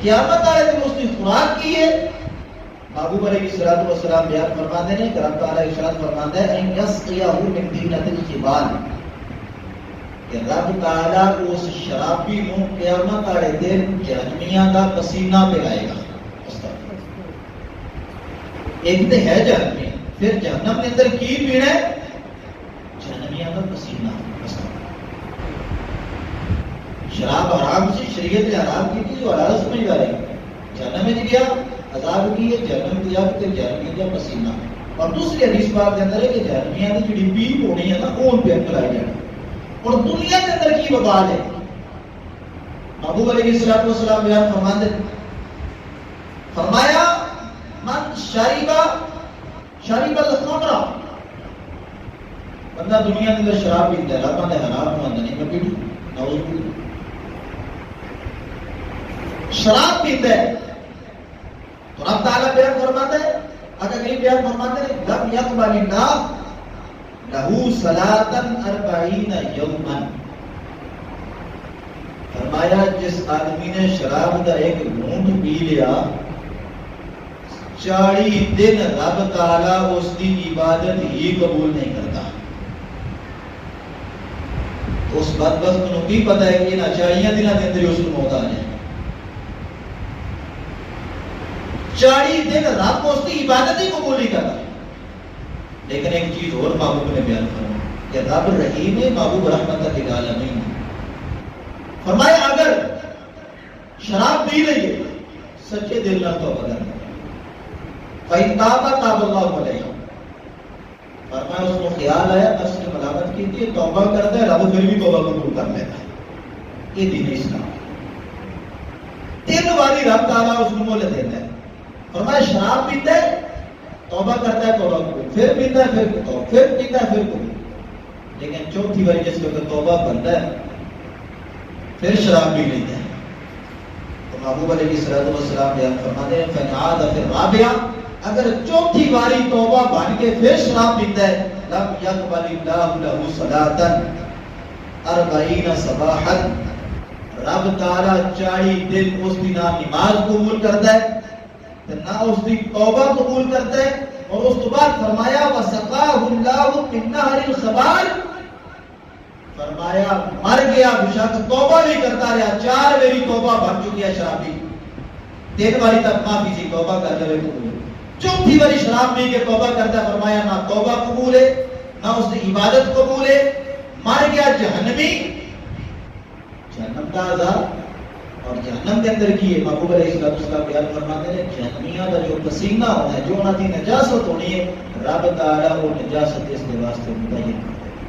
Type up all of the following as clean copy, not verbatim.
قیامت والے دن اس کی خوراک کی ہے. محبوب علیہ الصلوۃ والسلام بیان فرماتے ہیں کہ رب تعالیٰ ارشاد فرماتا ہے ان یسقیہ من دینۃ الجبال کہ رب تعالیٰ کو اس شرابی نو قیامت والے دن جہنمیاں کا پسینہ پلائے گا. ایک تو ہے جہنمی، پھر جہنم کے اندر کی پینا ہے؟ جہنمیاں کا پسینہ. شراب حرام سے شریعت نے حرام کی تھی جو حلال سمجھ رہا ہے. جہنم میں گیا عذاب کی ہے، جہنم کی آگ تے جہنمیاں کا پسینہ. اور دوسری حدیث پاک کے اندر ہے کہ جہنمیاں کی جڑی پیپ ہونی ہے نا وہ ان پہ پلائی جائے. اور دنیا کے اندر کی وبال ہے. محبوب علیہ الصلوۃ والسلام بیان فرماتے فرمایا من شریب الخمر، بندہ دنیا کے اندر شراب پیتا ہے، رب نے حرام کو اندر نہیں میں پیٹوں، نعوذ باللہ. شراب پیتا ہے تو رب تعالیٰ بیان فرماتا ہے، اگر کہیں بیان فرماتے ہیں لم یقبل اللہ لہو صلاۃ 40 یوما، فرمایا جس آدمی نے شراب کا ایک گھونٹ پی لیا 40 دن رب تعالیٰ اس کی عبادت ہی قبول نہیں کرتا. اس بدبخت کو بھی پتا ہے کہ نہ 40 دنوں کے اندر اس کو موت آ جائے. 40 دن رب اس کی عبادت ہی قبول نہیں کرتا. لیکن ایک چیز اور محبوب نے بیان فرمایا کہ رب رحیم ہے، محبوب رحمت للعالمین. فرمایا اگر شراب پی لئے سچے دل نہ توبہ کرنا، فَإِن تَابَ تَابَ اللَّهُ عَلَيْهِ، فرمایا اس کو خیال آیا نفس نے ملامت کی تھی، توبہ کرتا ہے رب پھر بھی توبہ قبول کر لیتا ہے. یہ دین اسلام. 3 باری رب تعالیٰ اس کو مہلت دیتا ہے. فرمایا شراب پیتا ہے توبہ کرتا ہے توبہ قبول، پھر پیتا ہے پھر توبہ، پھر پیتا ہے پھر قبول. لیکن چوتھی باری جس وقت توبہ بنتا ہے پھر شراب پی لیتا ہے. تو محبوب علیہ الصلوۃ والسلام بیان فرماتے ہیں فَإِنْ عَادَ فِي الرَّابِعَةِ، اگر چوتھی باری توبہ بن کے پھر شراب پیتا ہے لم یقبل اللہ لہ صلاۃ 40 صباحا، رب تعالیٰ 40 دن اس کی نہ نماز قبول کرتا ہے نہ اس کی توبہ قبول کرتا ہے. اور اس کے بعد فرمایا وَسَقَاهُ اللَّهُ مِن نَّهْرِ الْخَبَالِ، فرمایا مر گیا بشک توبہ نہیں کرتا رہا، 4 میری توبہ بن چکی ہے شرابی، 3 باری تک معافی سی توبہ کر لے قبول. چوتھی باری شراب پی کے توبہ کرتا ہے، فرمایا نہ توبہ قبول ہے نہ اس کی عبادت قبول ہے، مر گیا جہنمی. جہنم کا عذاب اور جہنم کے اندر کی ہے. محبوب علیہ السلام بیان فرماتے ہیں جہنمیاں کا جو پسینہ ہونا ہے، جو انہوں کی نجاست ہونی ہے، رب تعالیٰ وہ نجاست اس کے واسطے متعین کرتے ہیں.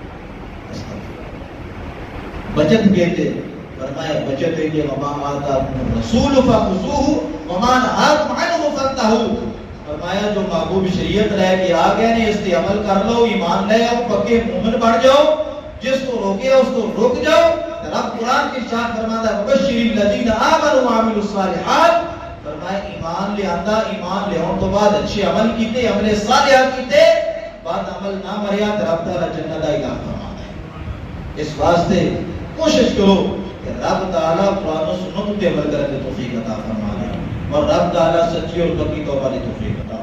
بچت کہتے فرمایا بچت ہے کہ وما آتاکم الرسول فخذوہ وما نہاکم عنہ فانتہوا، فرمایا جو محبوب شریعت لے کے آ گئے نے اس پہ عمل کر لو، ایمان لے آؤ، پکے مومن بن جاؤ. جس کو روکے اس کو روک جاؤ. رب قرآن کی ارشاد فرماتا ہے وبشر الذین آمنوا وعملوا الصالحات، فرمایا ایمان لے آندا، ایمان لے آن تو بعد اچھے عمل کیتے، عمل صالح کیتے، بعد عمل نہ مریا تو رب تعالیٰ جنت کا اعلان فرماتا ہے. اس واسطے کوشش کرو کہ رب تعالیٰ قرآن و سنت پہ عمل کرنے کی توفیق عطا فرما دے اور رب تعالیٰ سچی اور پکی توبہ کی توفیق عطا